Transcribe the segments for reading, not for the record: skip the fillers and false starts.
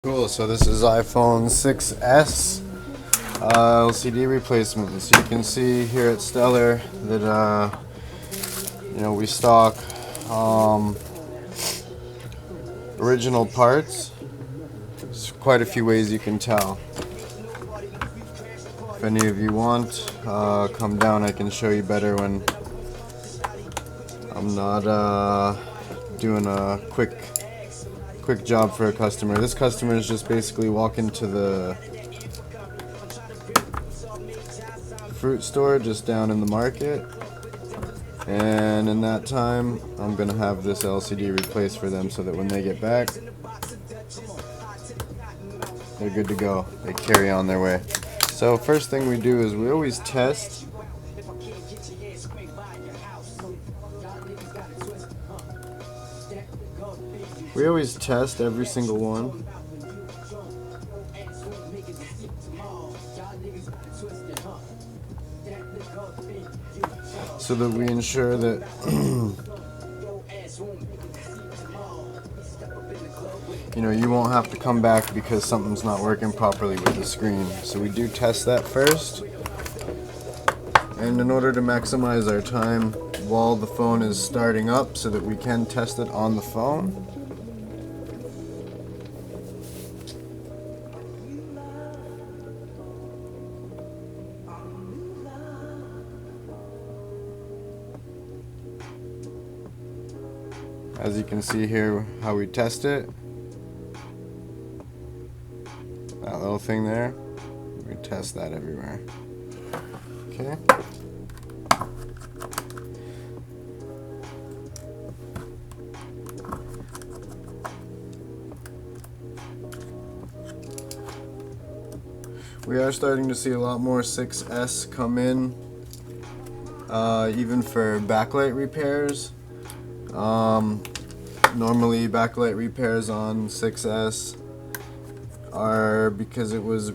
Cool, so this is iPhone 6S LCD replacement. So you can see here at Stellar that we stock original parts. There's quite a few ways you can tell. If any of you want, come down. I can show you better when I'm not doing a quick job for a customer. This customer is just basically walking to the fruit store just down in the market, and in that time I'm gonna have this LCD replaced for them so that when they get back they're good to go. They carry on their way. So first thing we do is we always test every single one. So that we ensure that you won't have to come back because something's not working properly with the screen. So we do test that first. And in order to maximize our time while the phone is starting up so that we can test it on the phone, as you can see here how we test it, that little thing there, we test that everywhere. Okay. We are starting to see a lot more 6S come in, even for backlight repairs. Normally backlight repairs on 6S are because it was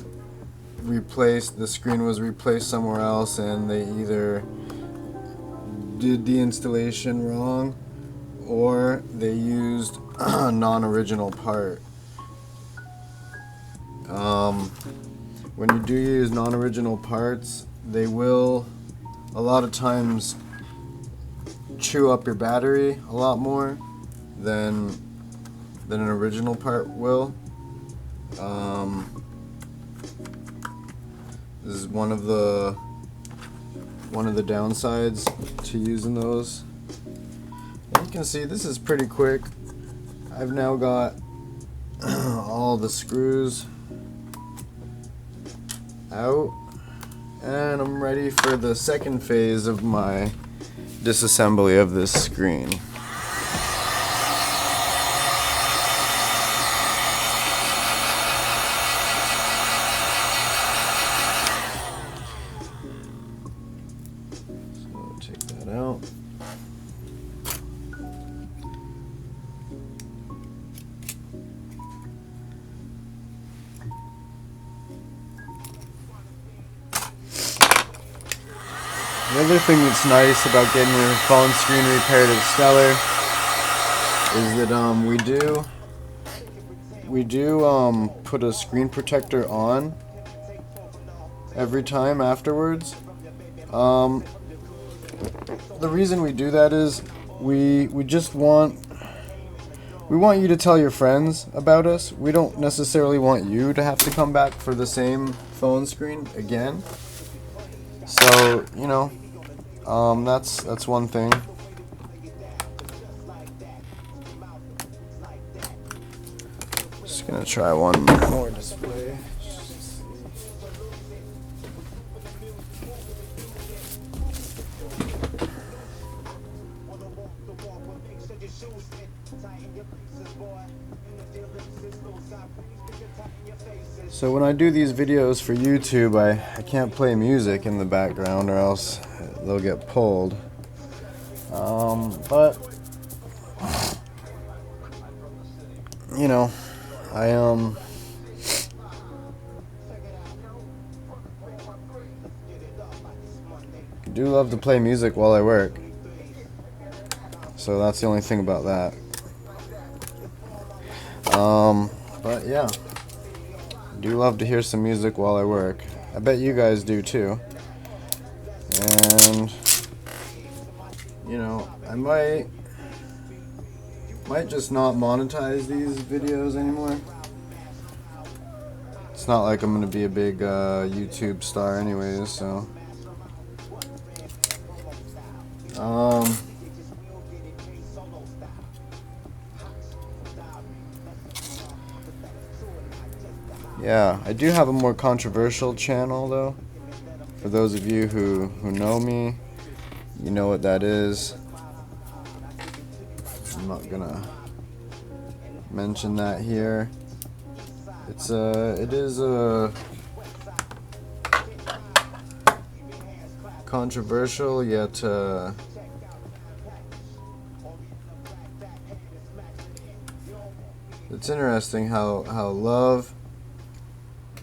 replaced, the screen was replaced somewhere else, and they either did the installation wrong or they used a non-original part. When you do use non-original parts, they will a lot of times chew up your battery a lot more than an original part will. This is one of the downsides to using those. And you can see this is pretty quick. I've now got all the screws out, and I'm ready for the second phase of my disassembly of this screen. So take that out. The other thing that's nice about getting your phone screen repaired at Stellar is that we do put a screen protector on every time afterwards. The reason we do that is we want you to tell your friends about us. We don't necessarily want you to have to come back for the same phone screen again. So, that's one thing. Just gonna try one more display. So when I do these videos for YouTube, I can't play music in the background or else they'll get pulled. But I do love to play music while I work. So that's the only thing about that. But yeah. do love to hear some music while I work. I bet you guys do too. And you know, I might just not monetize these videos anymore. It's not like I'm gonna be a big YouTube star anyways, so yeah, I do have a more controversial channel though. For those of you who know me, you know what that is. I'm not gonna mention that here. It is a controversial yet it's interesting how love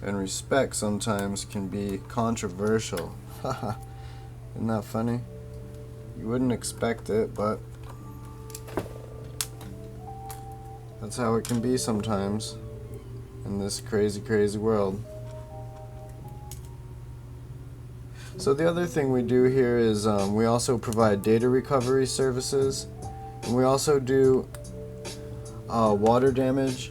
and respect sometimes can be controversial. Isn't that funny? You wouldn't expect it, but that's how it can be sometimes in this crazy world. So the other thing we do here is we also provide data recovery services, and we also do water damage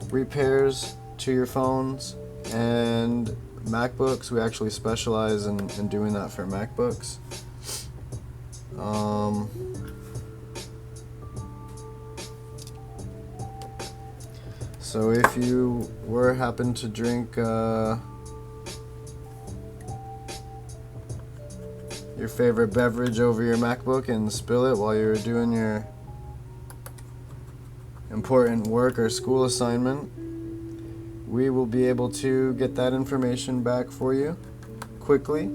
repairs to your phones and MacBooks. We actually specialize in doing that for MacBooks. So if you happen to drink your favorite beverage over your MacBook and spill it while you're doing your important work or school assignment, we will be able to get that information back for you quickly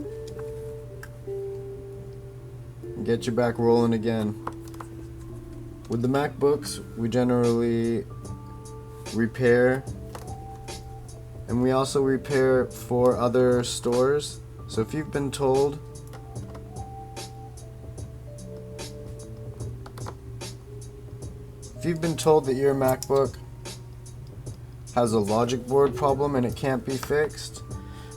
and get you back rolling again. With the MacBooks, we generally repair, and we also repair for other stores. So if you've been told that your MacBook has a logic board problem and it can't be fixed,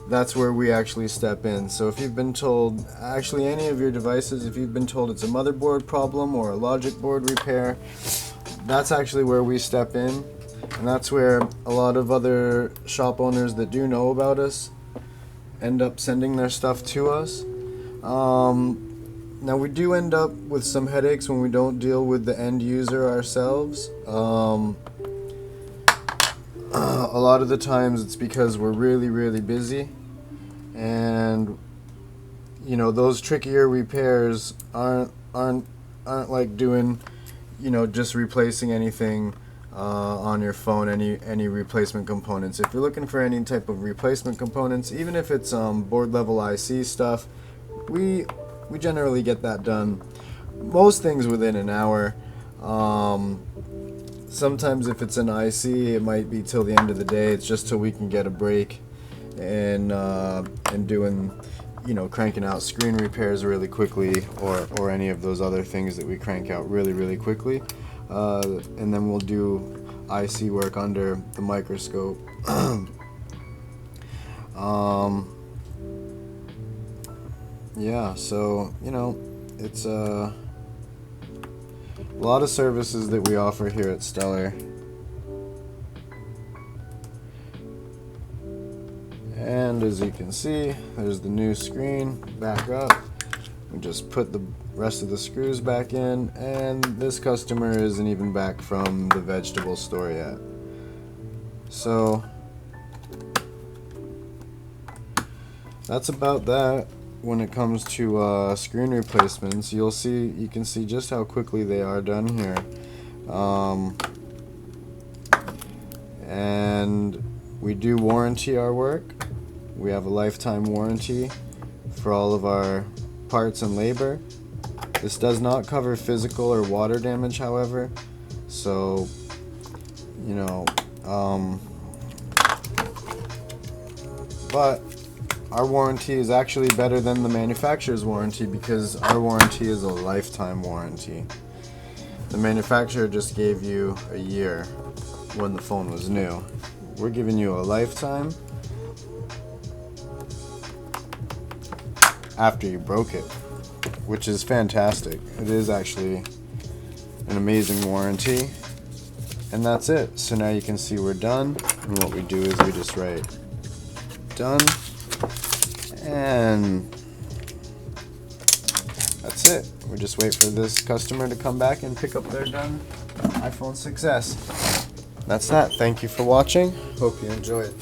that's where we actually step in. So if you've been told, actually any of your devices, if you've been told it's a motherboard problem or a logic board repair, that's actually where we step in. And that's where a lot of other shop owners that do know about us end up sending their stuff to us. Now we do end up with some headaches when we don't deal with the end user ourselves. A lot of the times it's because we're really busy, and you know, those trickier repairs aren't like doing, you know, just replacing anything on your phone, any replacement components. If you're looking for any type of replacement components, even if it's board level IC stuff, we generally get that done, most things within an hour. Sometimes if it's an IC, it might be till the end of the day. It's just till we can get a break and doing, you know, cranking out screen repairs really quickly, or any of those other things that we crank out really quickly. And then we'll do IC work under the microscope. Yeah, so, you know, it's a lot of services that we offer here at Stellar. And as you can see, there's the new screen back up. We just put the rest of the screws back in, and this customer isn't even back from the vegetable store yet. So that's about that. When it comes to screen replacements, you can see just how quickly they are done here. And we do warranty our work. We have a lifetime warranty for all of our parts and labor. This does not cover physical or water damage, however, so, you know, but our warranty is actually better than the manufacturer's warranty, because our warranty is a lifetime warranty. The manufacturer just gave you a year. when the phone was new. We're giving you a lifetime after you broke it, which is fantastic. It is actually an amazing warranty. And that's it. So now you can see we're done. And what we do is we just write done. And that's it. We just wait for this customer to come back and pick up their done iPhone 6s. That's that. Thank you for watching. Hope you enjoyed.